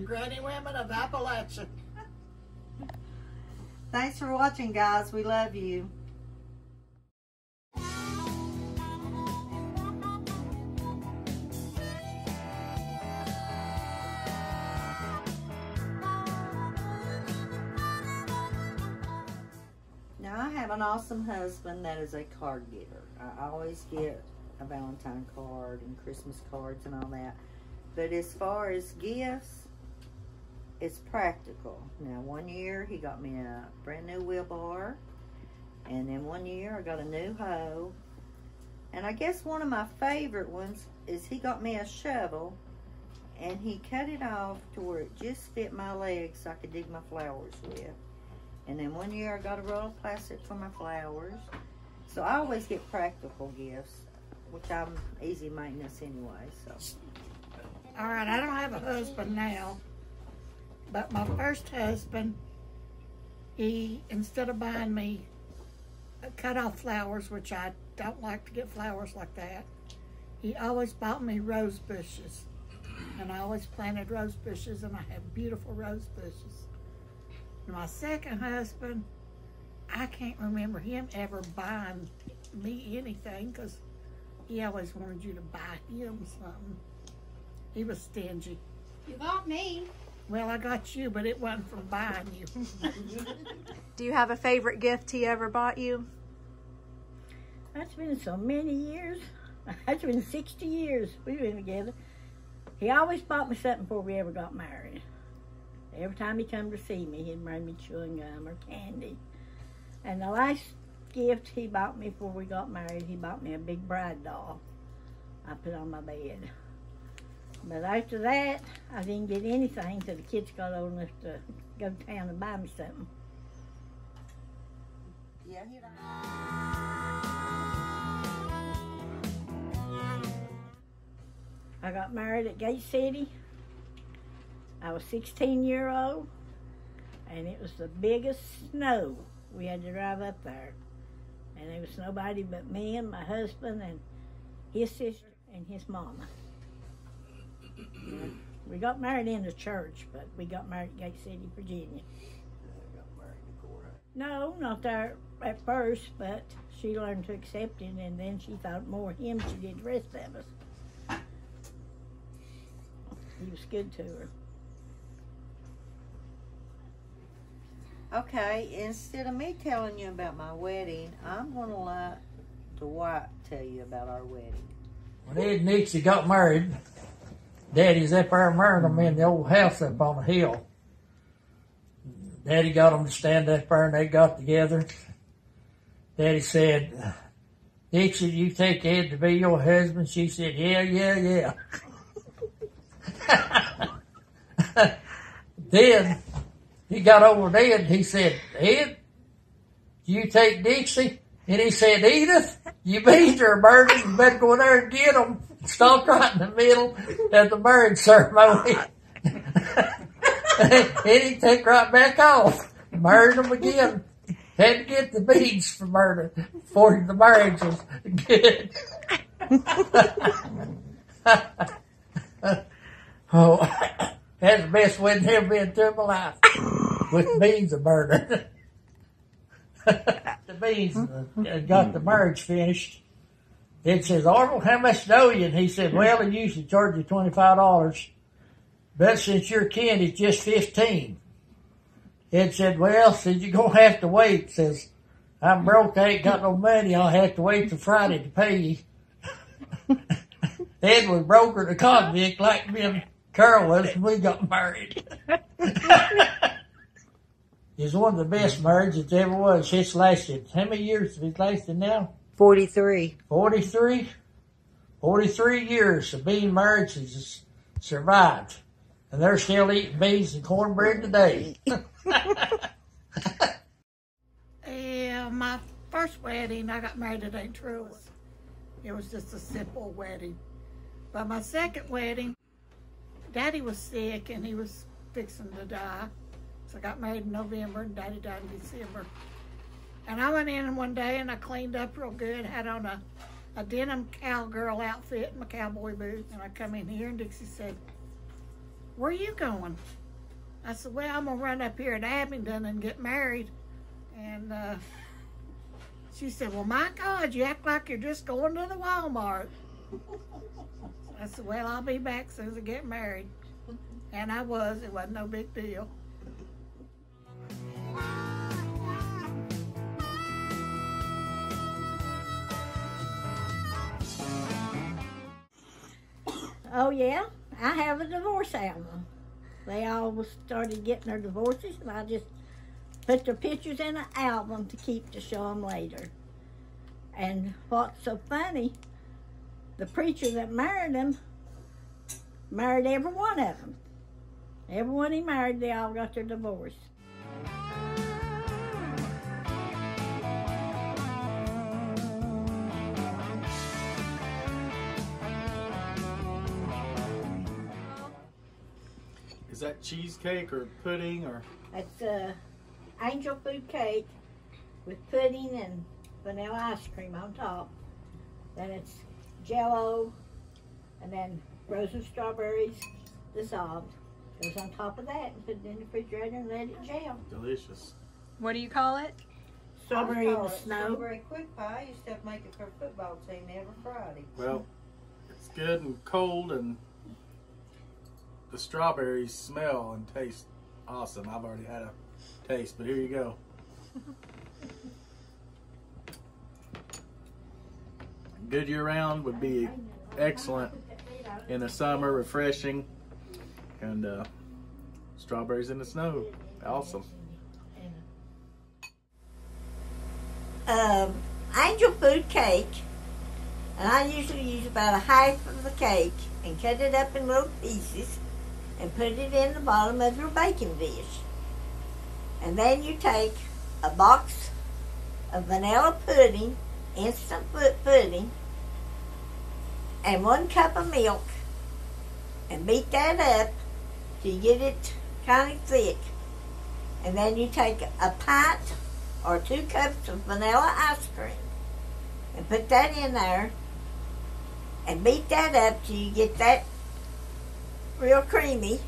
from Granny Women of Appalachia. Thanks for watching, guys. We love you. Now, I have an awesome husband that is a card getter. I always get a Valentine card and Christmas cards and all that. But as far as gifts, it's practical. Now, one year he got me a brand new wheelbarrow. And then one year I got a new hoe. And I guess one of my favorite ones is he got me a shovel. And he cut it off to where it just fit my legs so I could dig my flowers with. And then one year I got a roll of plastic for my flowers. So I always get practical gifts, which I'm easy maintenance anyway, so. All right, I don't have a husband now, but my first husband, he, instead of buying me cut off flowers, which I don't like to get flowers like that, he always bought me rose bushes. And I always planted rose bushes, and I have beautiful rose bushes. My second husband, I can't remember him ever buying me anything because he always wanted you to buy him something. He was stingy. You got me. Well, I got you, but it wasn't from buying you. Do you have a favorite gift he ever bought you? That's been so many years. That's been 60 years we've been together. He always bought me something before we ever got married. Every time he come to see me, he'd bring me chewing gum or candy. And the last gift he bought me before we got married, he bought me a big bride doll I put on my bed. But after that, I didn't get anything till the kids got old enough to go to town and buy me something. Yeah, I got married at Gate City. I was 16-year-old, and it was the biggest snow. We had to drive up there. And there was nobody but me and my husband and his sister and his mama. We got married in the church, but we got married at Gate City, Virginia. No, not there at first, but she learned to accept it, and then she thought more of him than she did the rest of us. He was good to her. Okay, instead of me telling you about my wedding, I'm going to let Dwight tell you about our wedding. When Ed and Dixie got married, Daddy's up there marrying them in the old house up on the hill. Daddy got them to stand up there and they got together. Daddy said, Dixie, you take Ed to be your husband? She said, yeah. Then he got over to Ed and he said, Ed, you take Dixie? And he said, Edith, you beat her, Bertie. You better go in there and get them. Stopped right in the middle of the marriage ceremony. And he took right back off. Married them again. Had to get the beads for murder before the marriage was good. Oh, that's the best wedding ever been to in my life. With beans of murder. The beans got the marriage finished. It says, Arnold, how much do you? And he said, well, I usually charge you $25. But since you're kin, it's just $15. Ed said, well, said you're going to have to wait. Says, I'm broke, I ain't got no money, I'll have to wait till Friday to pay you. Ed was broker to convict like me and Carol was when we got married. It's one of the best marriages that ever was. It's lasted, how many years has it lasted now? 43. 43? 43 years of being married has survived. And they're still eating beans and cornbread today. Yeah, my first wedding, I got married at Aunt True's. It was just a simple wedding. But my second wedding, Daddy was sick and he was fixing to die. So I got married in November and Daddy died in December. And I went in one day and I cleaned up real good, had on a denim cowgirl outfit and my cowboy boots. And I come in here and Dixie said, where are you going? I said, well, I'm going to run up here at Abingdon and get married. And she said, well, my God, you act like you're just going to the Walmart. I said, well, I'll be back as soon as I get married. And I was. It wasn't no big deal. Oh, yeah, I have a divorce album. They all started getting their divorces, and I just put their pictures in an album to keep to show them later. And what's so funny, the preacher that married them married every one of them. Everyone he married, they all got their divorce. Is that cheesecake or pudding or? It's angel food cake with pudding and vanilla ice cream on top. Then it's Jell-O, and then frozen strawberries dissolved. Goes on top of that and put it in the refrigerator and let it gel. Delicious. What do you call it? Strawberry in the snow. Strawberry quick pie. I used to have to make it for a football team every Friday. Well, it's good and cold, and the strawberries smell and taste awesome. I've already had a taste, but here you go. Good year round would be excellent in the summer, refreshing, and strawberries in the snow, awesome. Angel food cake, and I usually use about a half of the cake and cut it up in little pieces and put it in the bottom of your baking dish. And then you take a box of vanilla pudding, instant pudding, and 1 cup of milk, and beat that up till you get it kind of thick. And then you take a pint or 2 cups of vanilla ice cream and put that in there and beat that up till you get that real creamy,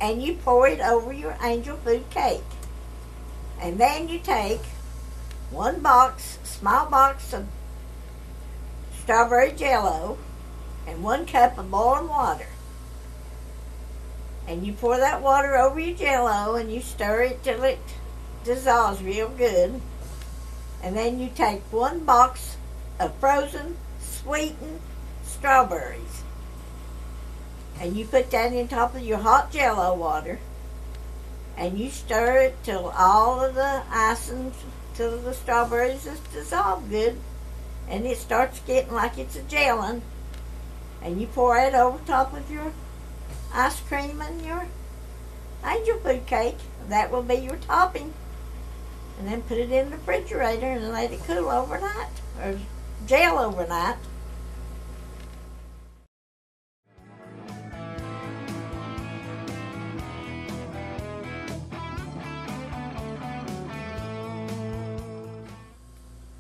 and you pour it over your angel food cake. And then you take 1 small box of strawberry Jell-O and 1 cup of boiling water. And you pour that water over your Jell-O and you stir it till it dissolves real good. And then you take 1 box of frozen sweetened strawberries and you put that in top of your hot Jell-O water, and you stir it till all of the icing, till the strawberries is dissolved good, and it starts getting like it's a gelling, and you pour it over top of your ice cream and your angel food cake. That will be your topping. And then put it in the refrigerator and let it cool overnight, or gel overnight.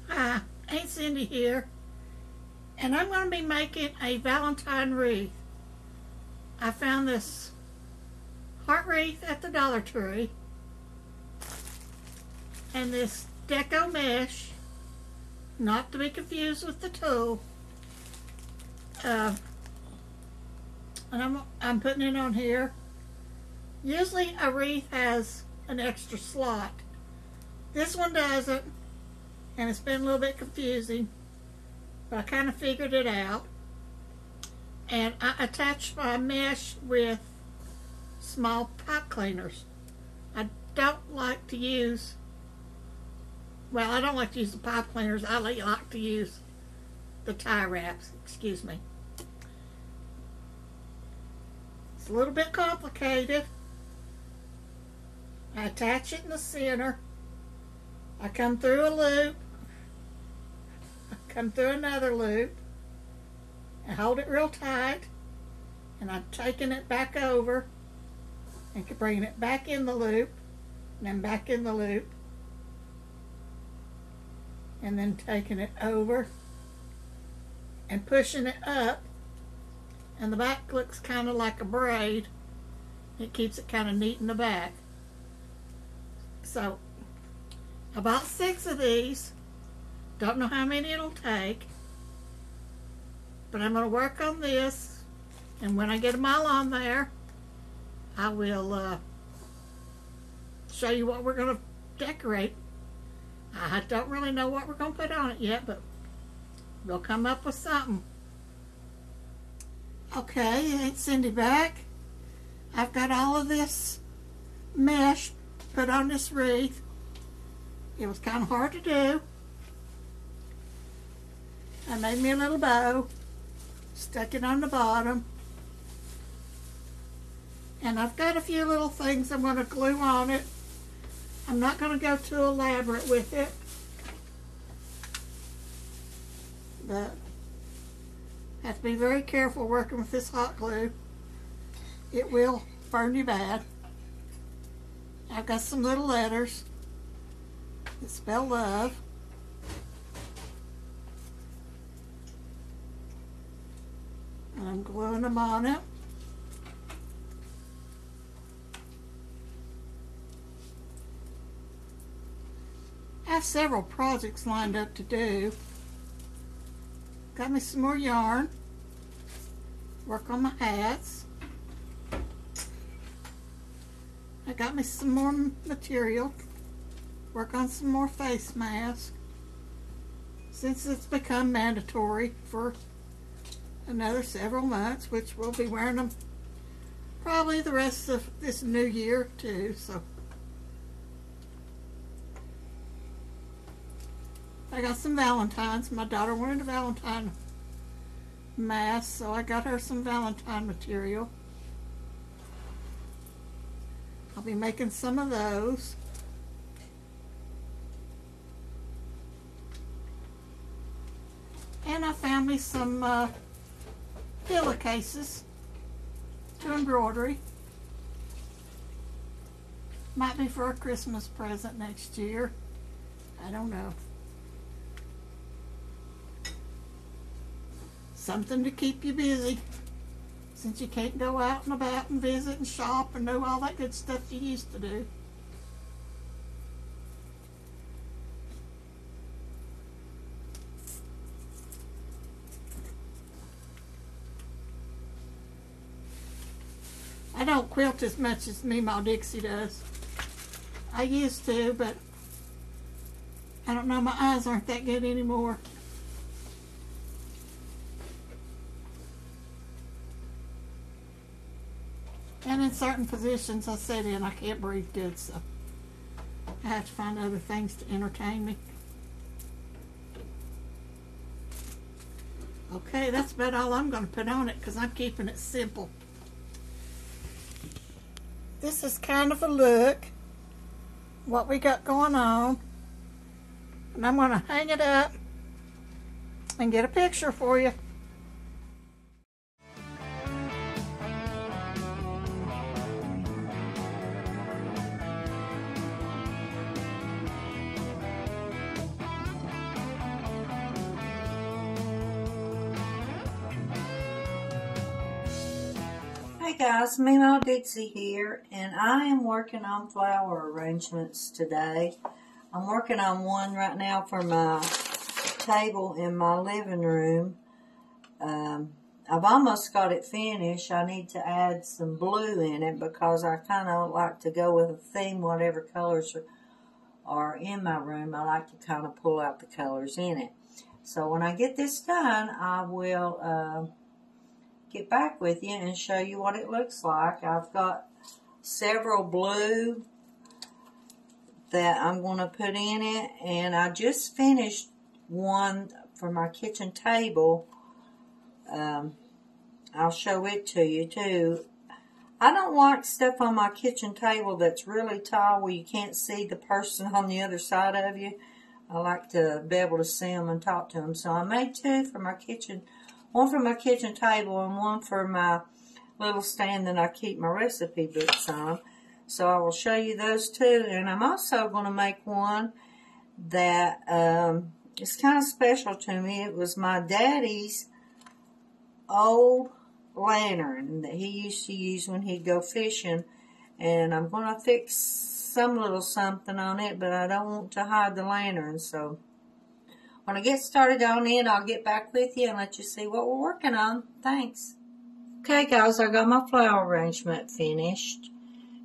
Hi, Aunt Cindy here, and I'm going to be making a Valentine wreath. I found this heart wreath at the Dollar Tree, and this deco mesh, not to be confused with the tulle. And I'm putting it on here. Usually a wreath has an extra slot. This one doesn't, and it's been a little bit confusing, but I kind of figured it out. And I attached my mesh with small pipe cleaners. I don't like to use, well, I don't like to use the pipe cleaners. I like to use the tie wraps, excuse me. It's a little bit complicated. I attach it in the center. I come through a loop. I come through another loop. And hold it real tight. And I'm taking it back over and bringing it back in the loop. And then back in the loop. And then taking it over and pushing it up. And the back looks kind of like a braid. It keeps it kind of neat in the back. So, I bought 6 of these. Don't know how many it'll take. But I'm going to work on this. And when I get them all on there, I will show you what we're going to decorate. I don't really know what we're going to put on it yet, but we'll come up with something. Okay, it's Cindy back. I've got all of this mesh put on this wreath. It was kind of hard to do. I made me a little bow, stuck it on the bottom, and I've got a few little things I'm going to glue on it. I'm not going to go too elaborate with it, but I have to be very careful working with this hot glue. It will burn you bad. I've got some little letters that spell love. And I'm gluing them on it. I have several projects lined up to do. Got me some more yarn. Work on my hats. I got me some more material. Work on some more face masks. Since it's become mandatory for another several months, which we'll be wearing them probably the rest of this new year too. So I got some Valentines. My daughter wanted a Valentine mask, so I got her some Valentine material. I'll be making some of those. And I found me some pillowcases to embroidery. Might be for a Christmas present next year. I don't know. Something to keep you busy, since you can't go out and about and visit and shop and do all that good stuff you used to do. I don't quilt as much as my Dixie does. I used to, but I don't know, my eyes aren't that good anymore. And in certain positions I sit in, I can't breathe good, so I have to find other things to entertain me. Okay, that's about all I'm going to put on it because I'm keeping it simple. This is kind of a look, what we got going on. And I'm going to hang it up and get a picture for you. Hey guys, Meemaw Dixie here, and I am working on flower arrangements today. I'm working on one right now for my table in my living room. I've almost got it finished. I need to add some blue in it because I kind of like to go with a theme, whatever colors are in my room. I like to kind of pull out the colors in it. So when I get this done, I will get back with you and show you what it looks like. I've got several blue that I'm going to put in it, and I just finished one for my kitchen table. I'll show it to you too. I don't like stuff on my kitchen table that's really tall where you can't see the person on the other side of you. I like to be able to see them and talk to them. So I made two for my kitchen. One for my kitchen table and one for my little stand that I keep my recipe books on. So I will show you those two. And I'm also going to make one that is kind of special to me. It was my daddy's old lantern that he used to use when he'd go fishing. And I'm going to fix some little something on it, but I don't want to hide the lantern. So when I get started on it, I'll get back with you and let you see what we're working on. Thanks. Okay, guys, I got my flower arrangement finished.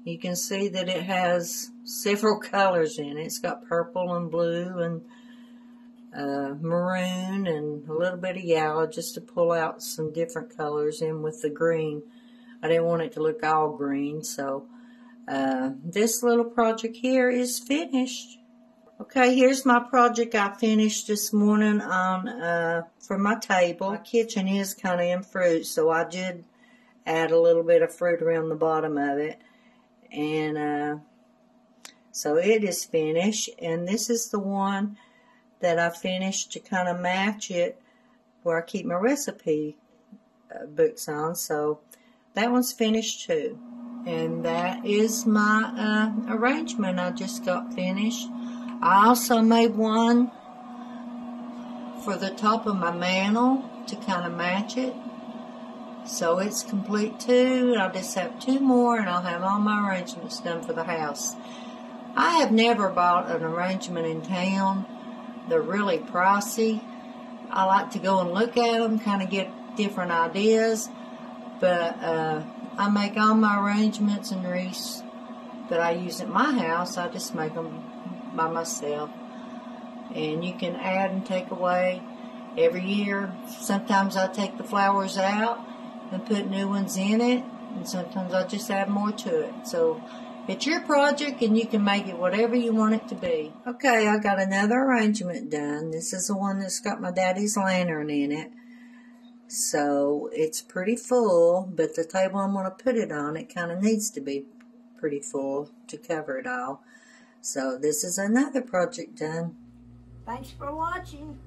You can see that it has several colors in it. It's got purple and blue and maroon and a little bit of yellow just to pull out some different colors in with the green. I didn't want it to look all green, so this little project here is finished. Okay, here's my project I finished this morning on for my table. My kitchen is kind of in fruit, so I did add a little bit of fruit around the bottom of it. And so it is finished, and this is the one that I finished to kind of match it where I keep my recipe books on. So that one's finished too. And that is my arrangement I just got finished. I also made one for the top of my mantle to kind of match it. So it's complete too. I'll just have 2 more and I'll have all my arrangements done for the house. I have never bought an arrangement in town. They're really pricey. I like to go and look at them, kind of get different ideas. But I make all my arrangements and wreaths that I use at my house. I just make them by myself. And you can add and take away every year. Sometimes I take the flowers out and put new ones in it. And sometimes I just add more to it. So it's your project and you can make it whatever you want it to be. Okay, I got another arrangement done. This is the one that's got my daddy's lantern in it. So it's pretty full, but the table I'm going to put it on, it kind of needs to be pretty full to cover it all. So this is another project done. Thanks for watching.